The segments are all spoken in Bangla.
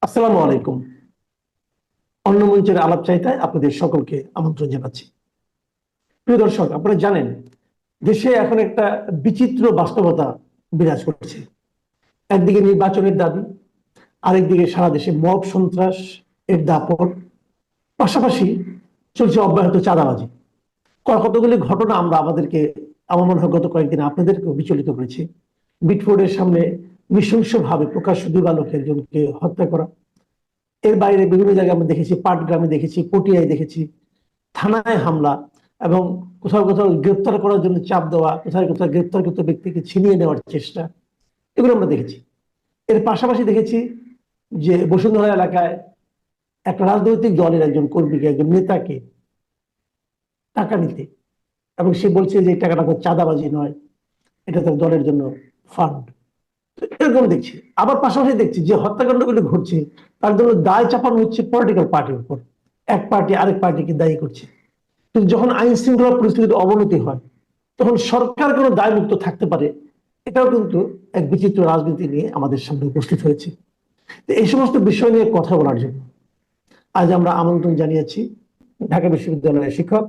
আসসালামু আলাইকুম। অন্য মঞ্চের আলাপ চাইতায় আপনাদের সকলকে আমন্ত্রণ জানাচ্ছি। প্রিয় দর্শক, আপনারা জানেন দেশে এখন একটা বিচিত্র বাস্তবতা বিরাজ করছে। একদিকে নির্বাচনের দাবি, আরেকদিকে সারা দেশে মব সন্ত্রাস এর দাপট, পাশাপাশি চলছে অব্যাহত চাঁদাবাজি। কতগুলি ঘটনা আমার মনে হয় গত কয়েকদিন আপনাদেরকেও বিচলিত করেছে। বিটফোর্ডের সামনে নৃশংসভাবে প্রকাশ্য দিবালোকে একজনকে হত্যা করা, এর বাইরে বিভিন্ন জায়গায় আমরা দেখেছি, পাটগ্রামে দেখেছি, পটিয়ায় দেখেছি, থানায় হামলা এবং কোথাও কোথাও গ্রেপ্তার করার জন্য চাপ দেওয়া, কোথাও কোথাও গ্রেপ্তারকৃত ব্যক্তিকে ছিনিয়ে নেওয়ার চেষ্টা, এগুলো আমরা দেখেছি। এর পাশাপাশি দেখেছি যে বসুন্ধরা এলাকায় একটা রাজনৈতিক দলের একজন কর্মীকে, একজন নেতাকে টাকা নিতে, এবং সে বলছে যে এই টাকাটা তো চাঁদাবাজি নয়, এটা তার দলের জন্য ফান্ড। এরকম দেখছি। আবার পাশাপাশি দেখছি যে হত্যাকাণ্ডগুলো ঘটছে তার জন্য দায় চাপানো হচ্ছে পলিটিক্যাল পার্টির উপর। এক পার্টি আরেক পার্টিকে দায়ী করছে। কিন্তু যখন আইন শৃঙ্খলা পরিস্থিতির অবনতি হয়, তখন সরকার কোনো দায়মুক্ত থাকতে পারে, এটাও কিন্তু এক বিচিত্র রাজনীতি নিয়ে আমাদের সামনে উপস্থিত হয়েছে। তো এই সমস্ত বিষয় নিয়ে কথা বলার জন্য আজ আমরা আমন্ত্রণ জানিয়েছি ঢাকা বিশ্ববিদ্যালয়ের শিক্ষক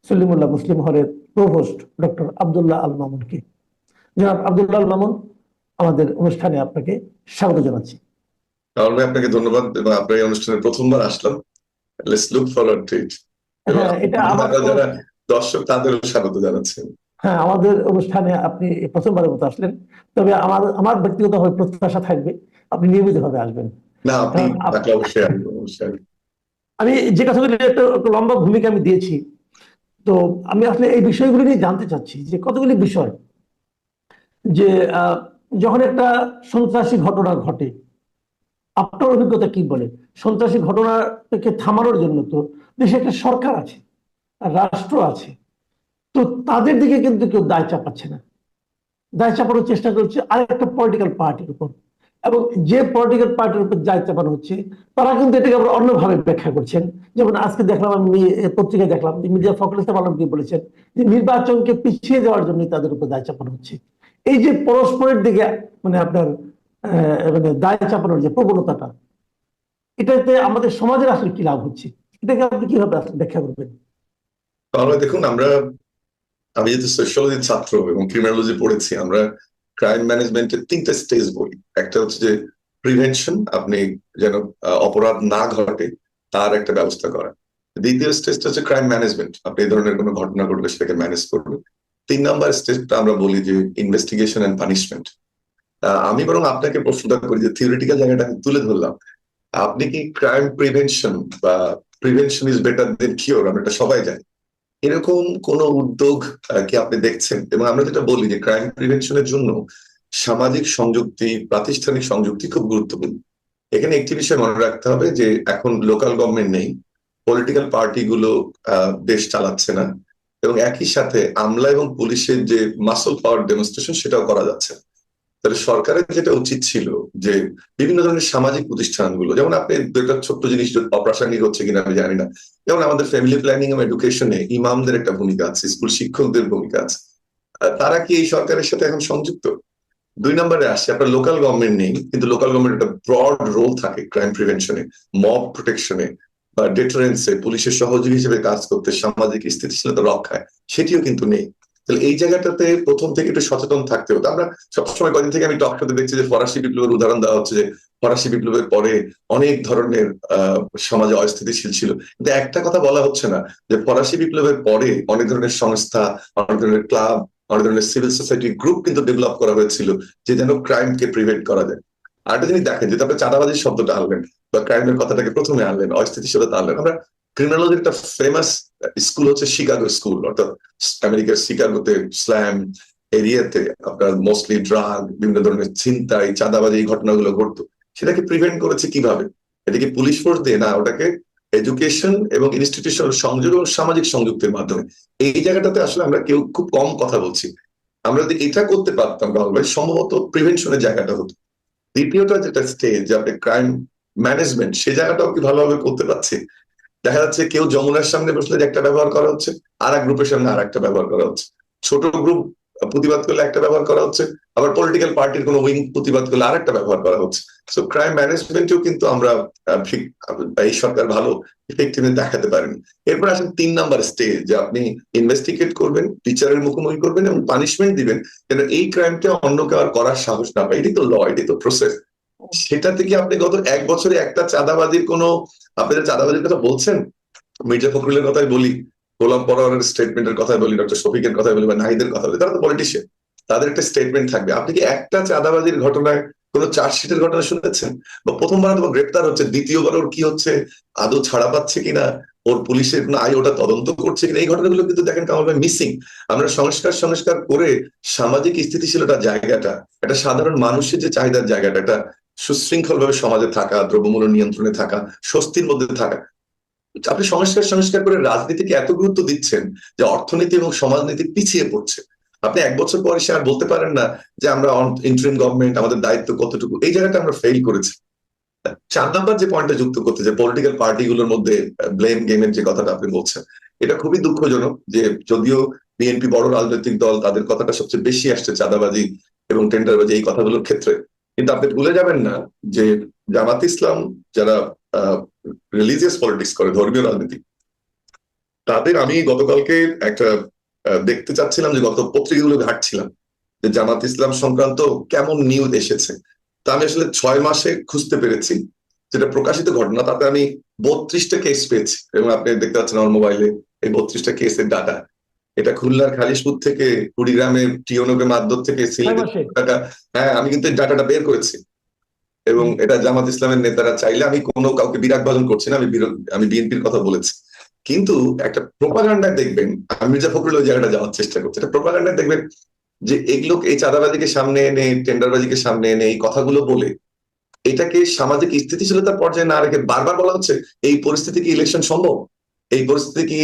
সলিমুল্লাহ মুসলিম হলের প্রভোস্ট ডক্টর আব্দুল্লাহ আল মামুনকে। জনাব আব্দুল্লাহ আল মামুন, আমাদের অনুষ্ঠানে আপনাকে স্বাগত জানাচ্ছি। রাহুল ভাই, আপনাকে ধন্যবাদ। এবং আপনার এই অনুষ্ঠানে প্রথমবার আসলাম। লেটস লুক ফরওয়ার্ড টু ইট। এবং হ্যাঁ, এটা আমার যারা দর্শক তাদেরও স্বাগত জানাচ্ছি। হ্যাঁ, আমাদের অনুষ্ঠানে আপনি প্রথমবারের মতো আসলেন। তবে আমার আমার ব্যক্তিগতভাবে প্রত্যাশা থাকবে আপনি নিয়মিতভাবে আসবেন। না, আপনি কারণ তাকে অবশ্যই আসবেন, অবশ্যই আসবেন। আমি যে কথাগুলি একটু লম্বা ভূমিকা আমি দিয়েছি, তো আমি আসলে এই বিষয়গুলি নিয়ে জানতে চাচ্ছি যে কতগুলি বিষয় যে আহ, যখন একটা সন্ত্রাসী ঘটনা ঘটে, আপনার অভিজ্ঞতা কি বলে? সন্ত্রাসী ঘটনাকে থামানোর জন্য তো দেশে একটা সরকার আছে, রাষ্ট্র আছে, তো তাদের দিকে কিন্তু কেউ দায় চাপাচ্ছে না। দায় চাপানোর চেষ্টা করছে আরেকটা পলিটিক্যাল পার্টির উপর, এবং যে পলিটিক্যাল পার্টির উপর দায় চাপানো হচ্ছে তারা কিন্তু এটাকে আবার অন্যভাবে ব্যাখ্যা করছেন। যেমন আজকে দেখলাম, আমি পত্রিকায় দেখলাম যে মির্জা ফখরুল ইসলাম আলমগীর বলেছেন যে নির্বাচনকে পিছিয়ে দেওয়ার জন্য তাদের উপর দায় চাপানো হচ্ছে। এই যে পরস্পরের দিকে মানে আপনার মানে দায় চাপানোর যে প্রবণতাটা, এটাতে আমাদের সমাজের আসলে কি লাভ হচ্ছে, এটাকে আপনি কিভাবে আসলে ব্যাখ্যা করবেন? তাহলে দেখুন, আমি যেহেতু সোশ্যোলজির ছাত্র এবং ক্রিমিনোলজি পড়েছি, আমরা ক্রাইম ম্যানেজমেন্টের তিনটা স্টেজ বলি। একটা হচ্ছে যে প্রিভেনশন, আপনি যেন অপরাধ না ঘটে তার একটা ব্যবস্থা করা। দ্বিতীয় স্টেজটা হচ্ছে ক্রাইম ম্যানেজমেন্ট, আপনি এই ধরনের কোনো ঘটনা ঘটলে সেটাকে ম্যানেজ করবেন। 3 নম্বর স্টেজটা আমরা বলি যে ইনভেস্টিগেশন এন্ড পানিশমেন্ট। আমি বরং আপনাকে প্রশ্নটা করি যে থিওরিটিক্যাল জায়গাটা আমি তুলে ধরলাম, আপনি কি ক্রাইম প্রিভেনশন বা prevention is better then cure, আমরা এটা সবাই জানি, এরকম কোন উদ্যোগ কি আপনি দেখছেন? এবং আমরা যেটা বলি যে ক্রাইম প্রিভেনশনের জন্য সামাজিক সংযুক্তি, প্রাতিষ্ঠানিক সংযুক্তি খুব গুরুত্বপূর্ণ। এখানে একটি বিষয় মনে রাখতে হবে যে এখন লোকাল গভর্নমেন্ট নেই, পলিটিক্যাল পার্টি গুলো দেশ চালাচ্ছে না, এবং একই সাথে আমলা এবং পুলিশের যে মাসল পাওয়ার ডেমনস্ট্রেশন সেটাও করা যাচ্ছে না। তাহলে সরকারের যেটা উচিত ছিল যে বিভিন্ন ধরনের সামাজিক প্রতিষ্ঠানগুলো, যেমন আপনি দুইটা ছোট্ট জিনিস অপ্রাসঙ্গিক হচ্ছে কিনা আমি জানি না, যেমন আমাদের ফ্যামিলি প্ল্যানিং এবং এডুকেশনে ইমামদের একটা ভূমিকা আছে, স্কুল শিক্ষকদের ভূমিকা আছে। তারা কি এই সরকারের সাথে এখন সংযুক্ত? 2 নম্বরে আসছে, আপনার লোকাল গভর্নমেন্ট নেই, কিন্তু লোকাল গভর্নমেন্ট একটা ব্রড রোল থাকে ক্রাইম প্রিভেনশনে, মব প্রোটেকশনে বা ডিটারেন্সে, পুলিশের সহযোগী হিসেবে কাজ করতে, সামাজিক স্থিতিশীলতা রক্ষায়, সেটিও কিন্তু নেই। তাহলে এই জায়গাটাতে প্রথম থেকে একটু সচেতন থাকতে হতো। আমরা সবসময় কদিন থেকে আমি টক শোতে দেখছি যে ফরাসি বিপ্লবের উদাহরণ দেওয়া হচ্ছে, যে ফরাসি বিপ্লবের পরে অনেক ধরনের সমাজে অস্থিতিশীল ছিল, কিন্তু একটা কথা বলা হচ্ছে না যে ফরাসি বিপ্লবের পরে অনেক ধরনের সংস্থা, অনেক ধরনের ক্লাব, অনেক ধরনের সিভিল সোসাইটি গ্রুপ কিন্তু ডেভেলপ করা হয়েছিল, যে যেন ক্রাইমকে প্রিভেন্ট করা যায়। আরেকটা জিনিস দেখেন, যেটা আপনি চাঁদাবাজির শব্দটা আনলেন বা ক্রাইমের কথাটাকে প্রথমে আনলেন, অস্থিতিশীলতা আনলেন, আমরা ক্রিমিনোলজির একটা ফেমাস স্কুল হচ্ছে শিকাগো স্কুল, অর্থাৎ আমেরিকার শিকাগোতে স্ল্যাম এরিয়াতে আপনার মোস্টলি ড্রাগ, বিভিন্ন ধরনের ছিনতাই, চাঁদাবাজি, এই ঘটনাগুলো ঘটতো। সেটাকে প্রিভেন্ট করেছে কিভাবে? এটাকে পুলিশ ফোর্স দিয়ে না, ওটাকে এডুকেশন এবং ইনস্টিটিউশনাল সংযোগ এবং সামাজিক সংযুক্তের মাধ্যমে। এই জায়গাটাতে আসলে আমরা কেউ খুব কম কথা বলছি। আমরা যদি এটা করতে পারতাম তাহলে সম্ভবত প্রিভেনশনের জায়গাটা হতো। দ্বিতীয়টা যেটা স্টেজ, যে আপনি ক্রাইম ম্যানেজমেন্ট, সে জায়গাটাও কি ভালোভাবে করতে পারছি? দেখা যাচ্ছে কেউ যমুনার সামনে বসলে যে একটা ব্যবহার করা হচ্ছে, আর এক গ্রুপের সামনে আর একটা ব্যবহার করা হচ্ছে। ছোট গ্রুপ প্রতিবাদ করলে একটা ব্যবহার করা হচ্ছে, আবার পলিটিক্যাল পার্টির কোনো উইং প্রতিবাদ করলে আরেকটা ব্যবহার করা হচ্ছে। সো ক্রাইম ম্যানেজমেন্টেও কিন্তু আমরা এই সরকার ভালো ইফেক্টিভনেস দেখাতে পারেন। এরপর আসেন 3 নাম্বার স্টেজ, যে আপনি ইনভেস্টিগেট করবেন, বিচারের মুখোমুখি করবেন এবং পানিশমেন্ট দিবেন, যেন এই ক্রাইমটা অন্য কেউ আর করার সাহস না পায়। এটাই তো ল, এটাই তো প্রসেস। সেটা থেকে আপনি গত 1 বছরে একটা চাঁদাবাজির কোনো, আপনি যে চাঁদাবাজির কথা বলছেন, মির্জা ফখরুলের কথাই বলি, গোলাম পরোয়ারের স্টেটমেন্টের কথাই বলি, ডক্টর শফিকের কথাই বলি, বা নাহিদের কথা বলি, তারা তো পলিটিশিয়ান, তাদের একটা স্টেটমেন্ট থাকবে। আপনি কি একটা চাঁদাবাজির ঘটনায় কোনো চার্জশিটের ঘটনা শুনেছেন? বা প্রথমবার তো গ্রেপ্তার হচ্ছে, দ্বিতীয়বার ওর কি হচ্ছে, আদৌ ছাড়া পাচ্ছে কিনা, ওর পুলিশের কোনো ওটা তদন্ত করছে কিনা, এই ঘটনাগুলো কিন্তু দেখেন কামাল ভাই মিসিং। আমরা সংস্কার করে সামাজিক স্থিতিশীলতার জায়গাটা, একটা সাধারণ মানুষের যে চাহিদার জায়গাটা, একটা সুশৃঙ্খল ভাবে সমাজে থাকা, দ্রব্যমূল্য নিয়ন্ত্রণে থাকা, স্বস্তির মধ্যে থাকা, আপনি সংস্কার করে রাজনীতিকে এত গুরুত্ব দিচ্ছেন যে অর্থনীতি এবং সমাজনীতি পিছিয়ে পড়ছে। আপনি 1 বছর পরে সে আর বলতে পারেন না যে আমরা ইন্টারিম গভর্নমেন্ট, আমাদের দায়িত্ব কতটুকু, এই জায়গাটা আমরা ফেল করেছি। 4 নাম্বার যে পয়েন্টটা যুক্ত করতে, যে পলিটিক্যাল পার্টিগুলোর মধ্যে ব্লেম গেমের যে কথাটা আপনি বলছেন, এটা খুবই দুঃখজনক যে যদিও বিএনপি বড় রাজনৈতিক দল, তাদের কথাটা সবচেয়ে বেশি আসছে চাঁদাবাজি এবং টেন্ডারবাজি এই কথাগুলোর ক্ষেত্রে, কিন্তু আপনি ভুলে যাবেন না যে জামাত ইসলাম যারা রিলিজিয়াস পলিটিক্স করে, ধর্মীয় রাজনীতি, তাদের আমি গতকালকে একটা দেখতে চাচ্ছিলাম, যে গত পত্রিকাগুলো ঘাটছিলাম যে জামাত ইসলাম সংক্রান্ত কেমন নিউজ এসেছে। তা আমি আসলে 6 মাসে খুঁজতে পেরেছি যেটা প্রকাশিত ঘটনা, তাতে আমি 32টা কেস পেয়েছি, এবং আপনি দেখতে পাচ্ছেন আমার মোবাইলে এই 32টা কেসের ডাটা। এটা খুলনার খালিশপুর থেকে, কুড়িগ্রামের টিওনকে মাদ্দর থেকে, 6 সিলেটের মাসে? টাকা। হ্যাঁ, আমি কিন্তু এই ডাটাটা বের করেছি, এবং এটা জামাত ইসলামের নেতারা চাইলে, আমি কোনো কাউকে বিরাট ভাজন করছি না, আমি বিএনপির কথা বলেছি। কিন্তু একটা প্রোপাগান্ডায় দেখবেন, আমি মির্জা ফখরুল ওই জায়গাটা যাওয়ার চেষ্টা করছি, একটা প্রোপাগান্ডায় দেখবেন যে এগুলো, এই চাঁদাবাজিকে সামনে এনে, টেন্ডারবাজিকে সামনে এনে, এই কথাগুলো বলে এটাকে সামাজিক স্থিতিশীলতার পর্যায়ে না রেখে বারবার বলা হচ্ছে এই পরিস্থিতি কি ইলেকশন সম্ভব, এই পরিস্থিতি কি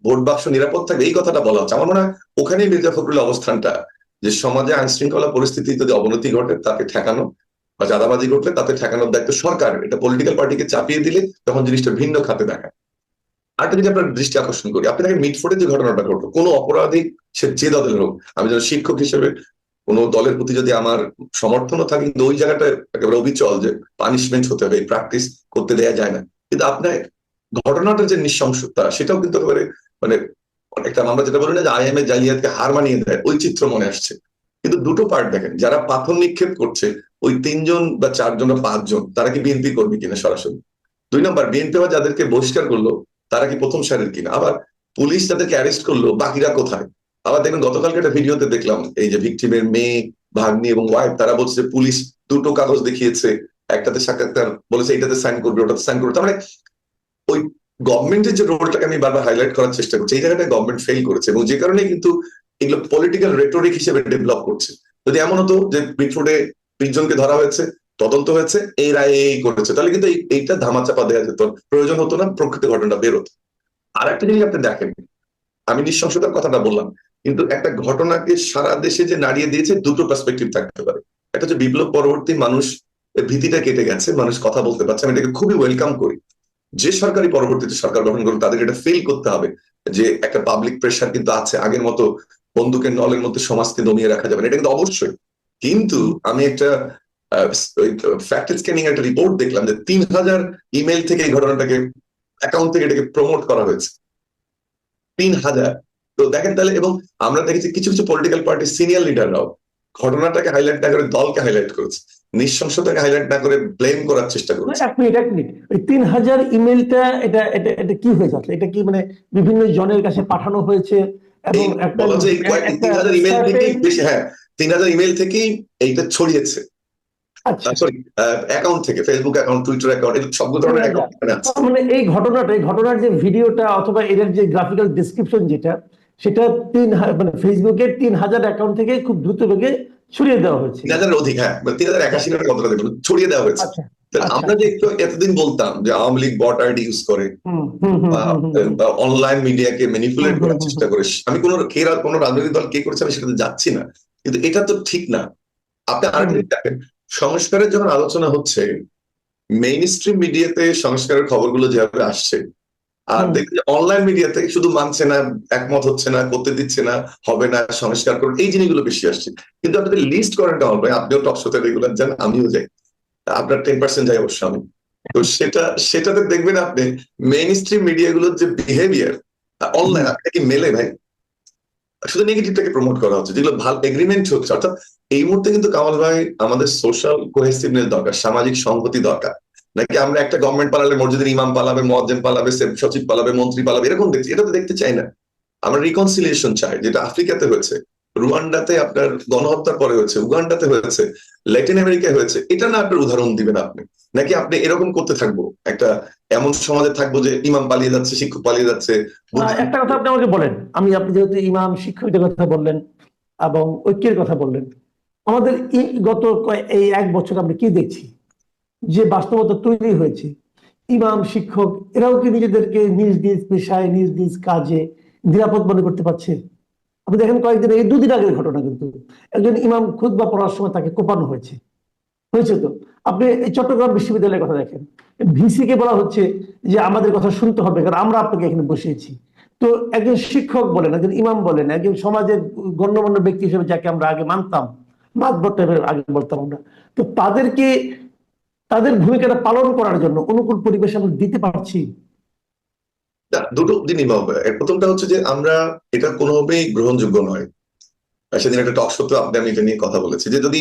ভোট বাক্স নিরাপদ থাকবে, এই কথাটা বলা হচ্ছে। আমার মনে হয় ওখানেই মির্জা ফখরুলের অবস্থানটা, যে সমাজে আইন শৃঙ্খলা পরিস্থিতি যদি অবনতি ঘটে তাকে ঠেকানো, বা চাঁদাবাজি ঘটলে তাতে ঠেকানোর দায়িত্ব সরকার, এটা পলিটিক্যাল পার্টিকে চাপিয়ে দিলে তখন জিনিসটা ভিন্ন খাতে দেখায়। আরেকটা যদি আপনার দৃষ্টি আকর্ষণ করি, আপনি দেখেন মিটফোর্ডে যে ঘটনাটা ঘটলো, কোনো অপরাধী সে যে দলের হোক, আমি যেন শিক্ষক হিসেবে কোনো দলের প্রতি যদি আমার সমর্থনও থাকে, কিন্তু ওই জায়গাটা একেবারে অবিচল যে পানিশমেন্ট হতে হবে, এই প্র্যাকটিস করতে দেয়া যায় না। কিন্তু আপনার ঘটনাটার যে নৃশংসতা, সেটাও কিন্তু একেবারে মানে একটা, আমরা যেটা বলি না যে আইএমএ জালিয়াতকে হার মানিয়ে দেয়, ওই চিত্র মনে আসছে। কিন্তু দুটো পার্ট দেখেন, যারা পাথর নিক্ষেপ করছে ওই 3জন বা 4জন বা 5জন, তারা কি বিএনপি কর্মী কিনা সরাসরি? 2 নাম্বার, বিএনপি বা যাদেরকে বহিষ্কার করলো তারা কি প্রথম সারির কিনা? আবার পুলিশ যাদেরকে অ্যারেস্ট করলো বাকিরা কোথায়? আবার দেখবেন গতকালকে একটা ভিডিওতে দেখলাম, এই যে ভিকটিমের মেয়ে, ভাগ্নি এবং ওয়াইফ, তারা বলছে পুলিশ 2টো কাগজ দেখিয়েছে, একটাতে সাক্ষাৎকার বলেছে এটাতে সাইন করবে, ওটাতে সাইন করবে। তার মানে ওই গভর্নমেন্টের যে রোলটাকে আমি বারবার হাইলাইট করার চেষ্টা করছি, এই জায়গাটা গভর্নমেন্ট ফেল করেছে, এবং যে কারণে কিন্তু এগুলো পলিটিক্যাল রেটোরিক হিসেবে ডেভেলপ করছে। যদি এমন হতো যে মিটফোর্ডে 20জনকে ধরা হয়েছে, তদন্ত হয়েছে, এই রায় এই করেছে, তাহলে কিন্তু এইটা ধামাচাপা দেওয়া যেত, প্রয়োজন হতো না, প্রকৃত ঘটনাটা বেরোতো। আর একটা জিনিস আপনি দেখেন, আমি নৃশংসতার কথাটা বললাম, কিন্তু একটা ঘটনাকে সারা দেশে যে নাড়িয়ে দিয়েছে, দুটো পার্সপেক্টিভ থাকতে পারে। একটা হচ্ছে বিপ্লব পরবর্তী মানুষ ভীতিটা কেটে গেছে, মানুষ কথা বলতে পারছে, আমি এটাকে খুবই ওয়েলকাম করি। যে সরকারি পরবর্তীতে সরকার গঠন করবে তাদের এটা ফিল করতে হবে যে একটা পাবলিক প্রেশার কিন্তু আছে, আগের মতো বন্দুকের নলের মধ্যে সমাজকে দমিয়ে রাখা যাবে না, এটা কিন্তু অবশ্যই। কিন্তু আমি একটা ফ্যাক্ট স্ক্যানিং একটা রিপোর্ট দেখলাম যে 3000 ইমেল থেকে এই ঘটনাটাকে, অ্যাকাউন্ট থেকে এটাকে প্রমোট করা হয়েছে, 3000। তো দেখেন তাহলে, এবং আমরা দেখেছি কিছু কিছু পলিটিক্যাল পার্টির সিনিয়র লিডাররাও ঘটনাটাকে হাইলাইট না করে দলকে হাইলাইট করেছে, নৃশংসতাকে হাইলাইট না করে ব্লেম করার চেষ্টা করেছে। 1 মিনিট ওই 3000 ইমেলটা, এটা এটা এটা কি হয়েছে আসলে? এটা কি মানে বিভিন্ন জনের কাছে পাঠানো হয়েছে এবং একটা বলা হচ্ছে এই কয়েকটি একটা 3000 ইমেল থেকেই বেশি, হ্যাঁ 3000 ইমেল থেকেই এইটা ছড়িয়েছে। আচ্ছা, সরি, অ্যাকাউন্ট থেকে, ফেসবুক অ্যাকাউন্ট, টুইটার অ্যাকাউন্ট, এগুলো সব ধরনের 3000। অ্যাকাউন্ট আছে। মানে এই ঘটনার যে ভিডিওটা অথবা এর যে গ্রাফিক্যাল ডেসক্রিপশন যেটা, সেটা মানে ফেসবুকের 3000 অ্যাকাউন্ট থেকে খুব দ্রুত বেগে ছড়িয়ে দেওয়া হয়েছে। 3000 অধিক, হ্যাঁ 3081 নামে কতটা দেখুন ছড়িয়ে দেওয়া হয়েছে। আচ্ছা আচ্ছা আমরা যে একটু এতদিন বলতাম যে Awami League bot ID use করে বা অনলাইন মিডিয়াকে ম্যানিপুলেট করার চেষ্টা করে, আমি কোনো রাজনৈতিক দল কে করেছে আমি সেটাতে যাচ্ছি না, কিন্তু এটা তো ঠিক না। আপনি আরেকটা জিনিস দেখেন, সংস্কারের যখন আলোচনা হচ্ছে, মেইন স্ট্রিম মিডিয়াতে সংস্কারের খবরগুলো যেভাবে আসছে, আর হুম। দেখবেন অনলাইন মিডিয়াতে শুধু মানছে না, একমত হচ্ছে না, করতে দিচ্ছে না, হবে না, সংস্কার করুন, এই জিনিসগুলো বেশি আসছে। কিন্তু আপনি লিস্ট করেন কামাল ভাই, আপনিও টক শোতে রেগুলার যান, আমিও যাই, আপনার 10% যাই অবশ্য আমি। তো সেটাতে দেখবেন আপনি মেইন স্ট্রিম মিডিয়াগুলোর যে বিহেভিয়ার অনলাইন, আপনি কি মেলে ভাই, শুধু নেগেটিভটাকে প্রমোট করা হচ্ছে, যেগুলো ভালো এগ্রিমেন্ট হচ্ছে। অর্থাৎ এই মুহূর্তে কিন্তু কামাল ভাই আমাদের সোশ্যাল কোহেসিভনেস দরকার, সামাজিক সংহতি দরকার। নাকি আমরা একটা গভর্নমেন্ট পালালে মসজিদের ইমাম পালাবে, মুয়াজ্জিন পালাবে, সচিব পালাবে, মন্ত্রী পালাবে, এরকম দেখছি। এটা তো দেখতে চাই না। আমরা রিকনসিলিয়েশন চাই, যেটা আফ্রিকাতে হয়েছে, রুয়ান্ডাতে আপনার গণহত্যার পরে হয়েছে, উগান্ডাতে হয়েছে, ল্যাটিন আমেরিকায় হয়েছে। এটা না আপনার উদাহরণ দিবেন আপনি, নাকি আপনি এরকম করতে থাকবো, একটা এমন সমাজে থাকবো যে ইমাম পালিয়ে যাচ্ছে, শিক্ষক পালিয়ে যাচ্ছে, একটা কথা আপনি আমাকে বলেন, আপনি যেহেতু ইমাম শিক্ষকদের কথা বললেন এবং ঐক্যের কথা বললেন, আমাদের এই 1 বছর আমরা কি দেখছি যে বাস্তবতা তৈরি হয়েছে? ইমাম শিক্ষক এরাও কি নিজেদেরকে নিজ নিজ পেশায় নিজ নিজ কাজে নিরাপদ মনে করতে পারছে? আপনি দেখেন কয়েকদিন, এই 2 দিন আগের ঘটনা, কিন্তু একজন ইমাম খুতবা পড়ার সময় তাকে কোপানো হয়েছে। তো আপনি এই চট্টগ্রাম বিশ্ববিদ্যালয়ের কথা দেখেন, ভিসি কে বলা হচ্ছে যে আমাদের কথা শুনতে হবে, কারণ আমরা আপনাকে এখানে বসিয়েছি। তো একজন শিক্ষক বলেন, একজন ইমাম বলেন, একজন সমাজের গণ্যমান্য ব্যক্তি হিসেবে যাকে আমরা আগে মানতাম, মাতবর টাইপের আগে বলতাম আমরা, তো তাদেরকে তাদের ভূমিকাটা পালন করার জন্য অনুকূল পরিবেশ আমরা দিতে পারছি? না, দুটো জিনিস ভাববে। প্রথমটা হচ্ছে যে আমরা, এটা কোনোভাবেই গ্রহণযোগ্য নয়। সেদিন একটা টক শোতে আপনি আমি এটা নিয়ে কথা বলেছি, যে যদি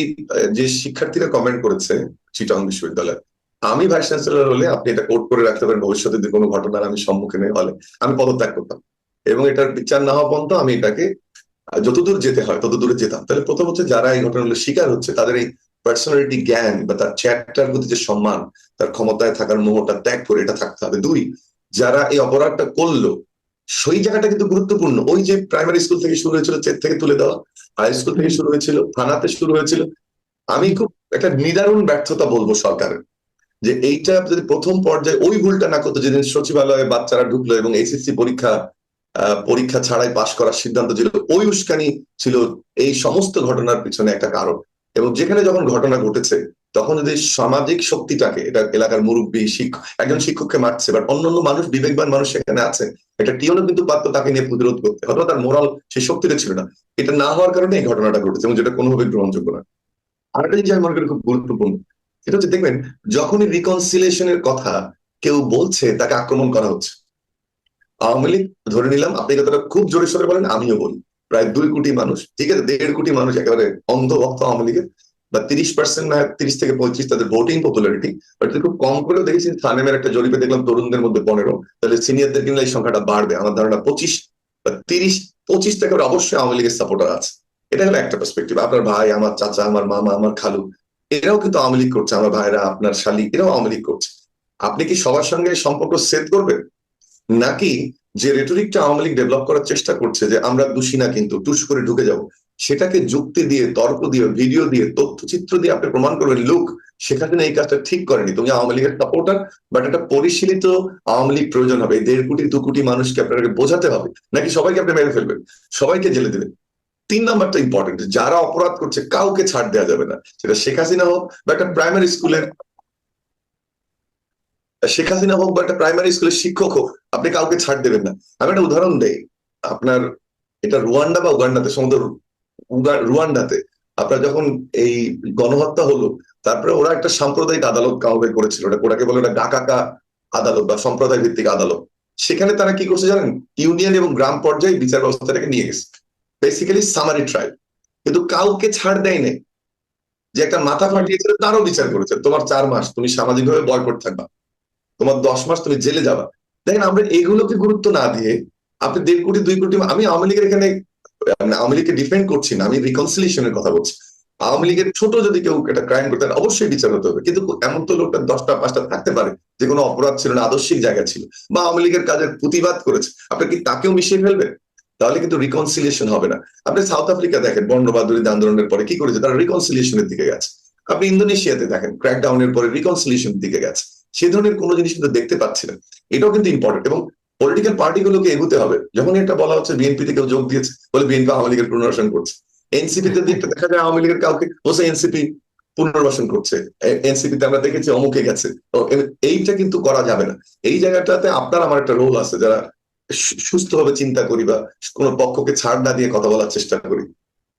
যে শিক্ষার্থীরা কমেন্ট করেছে চিটাগং বিশ্ববিদ্যালয়ে, আমি ভাইস চ্যান্সেলর হলে আপনি এটা কোট করে রাখতে পারেন, ভবিষ্যতে যদি কোনো ঘটনার আমি সম্মুখীন হলে আমি পদত্যাগ করতাম, এবং এটার বিচার না হওয়া পর্যন্ত আমি এটাকে যতদূর যেতে হয় ততদূরে যেতাম। তাহলে প্রথম হচ্ছে যারা এই ঘটনাগুলো শিকার হচ্ছে তাদের এই পার্সোনালিটি জ্ঞান বা তার চ্যাপ্টার প্রতি যে সম্মান, তার ক্ষমতায় থাকার মোহটা ত্যাগ করে এটা থাকতে হবে। 2, যারা এই অপরাধটা করলো সেই জায়গাটা কিন্তু গুরুত্বপূর্ণ। ওই যে প্রাইমারি স্কুল থেকে শুরু হয়েছিল, চেক থেকে তুলে দেওয়া, হাই স্কুল থেকে শুরু হয়েছিল, থানাতে শুরু হয়েছিল। আমি খুব একটা নিদারুণ ব্যর্থতা বলবো সরকারের, যে এইটা যদি প্রথম পর্যায়ে ওই ভুলটা না করতো, যেদিন সচিবালয়ে বাচ্চারা ঢুকলো এবং এইচএসসি পরীক্ষা ছাড়াই পাশ করার সিদ্ধান্ত ছিল, ওই উস্কানি ছিল এই সমস্ত ঘটনার পিছনে একটা কারণ। এবং যেখানে যখন ঘটনা ঘটেছে তখন যদি সামাজিক শক্তিটাকে, এটা এলাকার মুরব্বী, একজন শিক্ষককে মারছে, বাট অন্যান্য মানুষ, বিবেকবান মানুষ সেখানে আছে, এটা টিওনও কিন্তু পারতো তাকে নিয়ে প্রতিরোধ করতে, হয়তো তার মোরাল সেই শক্তিটা ছিল না। এটা না হওয়ার কারণে এই ঘটনাটা ঘটেছে, এবং যেটা কোনোভাবে গ্রহণযোগ্য না। আরেকটা জিনিস আমি মনে করি খুব গুরুত্বপূর্ণ, সেটা হচ্ছে দেখবেন যখনই রিকনসিলিয়েশনের কথা কেউ বলছে তাকে আক্রমণ করা হচ্ছে। আওয়ামী লীগ ধরে নিলাম, আপনি কথাটা খুব জোরে সোরে বলেন, আমিও বলি, প্রায় 2 কোটি মানুষ, ঠিক আছে, 1.5 কোটি মানুষ একেবারে অন্ধভক্ত আওয়ামী লীগের, বা 30% না 30 থেকে 35 তাদের ভোটিং পপুলারিটি। বাট খুব কম করেও দেখেছি সানেমের একটা জরিপে দেখলাম তরুণদের মধ্যে 15, তাহলে সিনিয়রদের কিন্তু এই সংখ্যাটা বাড়বে। আমার ধারণা 25 বা 30-25 থেকে অবশ্যই আওয়ামী লীগের সাপোর্টার আছে। এটা হলো একটা পার্সপেক্টিভ। আপনার ভাই, আমার চাচা, আমার মামা, আমার খালু, এরাও কিন্তু আওয়ামী লীগ করছে, আমার ভাইরা, আপনার শালী, এরাও আওয়ামী লীগ করছে। আপনি কি সবার সঙ্গে সম্পর্ক সেট করবেন, নাকি যে রেটরিকটা আওয়ামী লীগ ডেভেলপ করার চেষ্টা করছে যে আমরা দোষী না কিন্তু টুস করে ঢুকে যাব, সেটাকে যুক্তি দিয়ে, তর্ক দিয়ে, ভিডিও দিয়ে, তথ্যচিত্র দিয়ে আপনি প্রমাণ করবেন, লোক সেখানে এই কাজটা ঠিক করেনি, তুমি আওয়ামী লীগের সাপোর্টার, বাট একটা পরিশীলিত আওয়ামী লীগ প্রয়োজন হবে। 1.5 কোটি 2 কোটি মানুষকে আপনাকে বোঝাতে হবে, নাকি সবাইকে আপনি মেরে ফেলবেন, সবাইকে জেলে দেবেন? 3 নাম্বারটা ইম্পর্টেন্ট, যারা অপরাধ করছে কাউকে ছাড় দেওয়া যাবে না, সেটা শেখ হাসিনা হোক বা একটা প্রাইমারি স্কুলের শিক্ষক হোক, আপনি কাউকে ছাড় দেবেন না। আমি একটা উদাহরণ দেই আপনার, এটা রুয়ান্ডা বা উগান্ডাতে, সম্ভবত রুয়ান্ডাতে আপনার যখন এই গণহত্যা হলো, তারপরে ওরা একটা সাম্প্রদায়িক আদালত কাউকে করেছিল, ওটাকে বলে ওটা ডাকাকা আদালত বা সম্প্রদায় ভিত্তিক আদালত। সেখানে তারা কি করছে জানেন, ইউনিয়ন এবং গ্রাম পর্যায়ে বিচার ব্যবস্থাটাকে নিয়ে গেছে, বেসিক্যালি সামারি ট্রায়াল, কিন্তু কাউকে ছাড় দেয় নাই। যে একটা মাথা ফাটিয়েছিল তারও বিচার করেছে, তোমার 4 মাস তুমি সামাজিকভাবে বয়কট থাকবা, তোমার 10 মাস তুমি জেলে যাবা। দেখেন আমরা এগুলোকে গুরুত্ব না দিয়ে আপনি 1.5 কোটি 2 কোটি, আমি আওয়ামী লীগের এখানে আওয়ামী লীগকে ডিফেন্ড করছি না, আমি রিকনসিলিয়েশনের কথা বলছি। আওয়ামী লীগের ছোট যদি কেউ একটা ক্রাইম করতে, অবশ্যই বিচার হতে হবে, কিন্তু এমন তো লোকটা 10টা 5টা থাকতে পারে যে কোনো অপরাধ ছিল না, আদর্শিক জায়গা ছিল, বা আওয়ামী লীগের কাজের প্রতিবাদ করেছে, আপনি কি তাকেও মিশিয়ে ফেলবেন? তাহলে কিন্তু রিকনসিলিয়েশন হবে না। আপনি সাউথ আফ্রিকা দেখেন, বর্ণবাদী আন্দোলনের পরে কি করেছে, তারা রিকনসিলিয়েশনের দিকে গেছে। আপনি ইন্দোনেশিয়াতে দেখেন, ক্র্যাকডাউনের পরে রিকনসিলিয়েশনের দিকে গেছে। সে ধরনের কোনো জিনিস কিন্তু দেখতে পাচ্ছি না। এটাও কিন্তু ইম্পর্টেন্ট। এবং পলিটিক্যাল পার্টিগুলোকে এগুতে হবে। যখন এটা বলা হচ্ছে বিএনপিতে কেউ যোগ দিয়েছে বলে বিএনপি আওয়ামী লীগের পুনর্বাসন করছে, এনসিপি তে দেখা যায় আওয়ামী লীগের কাউকে বসে এনসিপি পুনর্বাসন করছে, এনসিপি তে আমরা দেখেছি অমুকে গেছে, তো এইটা কিন্তু করা যাবে না। এই জায়গাটাতে আপনার আমার একটা রোল আছে, যারা সুস্থভাবে চিন্তা করি বা কোনো পক্ষকে ছাড় না দিয়ে কথা বলার চেষ্টা করি,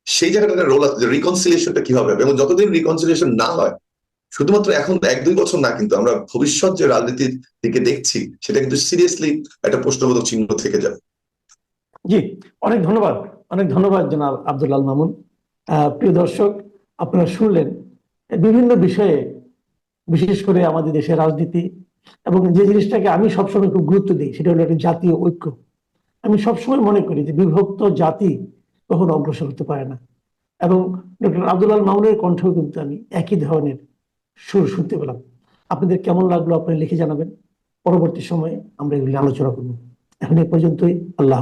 সেই জায়গাটাতে রোল আছে যে রিকনসিলিয়েশনটা কিভাবে হবে। এবং যতদিন রিকনসিলিয়েশন না হয়, শুধুমাত্র এখন 1-2 বছর না, কিন্তু আমরা ভবিষ্যৎ যে রাজনীতির দিকে দেখছি সেটা কিন্তু সিরিয়াসলি একটা প্রশ্নবোধক চিহ্ন থেকে যাবে। জি, অনেক ধন্যবাদ, অনেক ধন্যবাদ জনাব আব্দুল আল মামুন। প্রিয় দর্শক, আপনারা শুনলেন বিভিন্ন বিষয়ে, বিশেষ করে আমাদের দেশের রাজনীতি, এবং যে জিনিসটাকে আমি সবসময় খুব গুরুত্ব দিই সেটা হলো একটা জাতীয় ঐক্য। আমি সবসময় মনে করি যে বিভক্ত জাতি কখনো অগ্রসর হতে পারে না। এবং ডক্টর আব্দুল আল মামুনের কণ্ঠেও কিন্তু আমি একই ধরনের সুর শুনতে পেলাম। আপনাদের কেমন লাগলো আপনারা লিখে জানাবেন। পরবর্তী সময়ে আমরা এগুলি আলোচনা করব। এখন এই পর্যন্তই। আল্লাহ।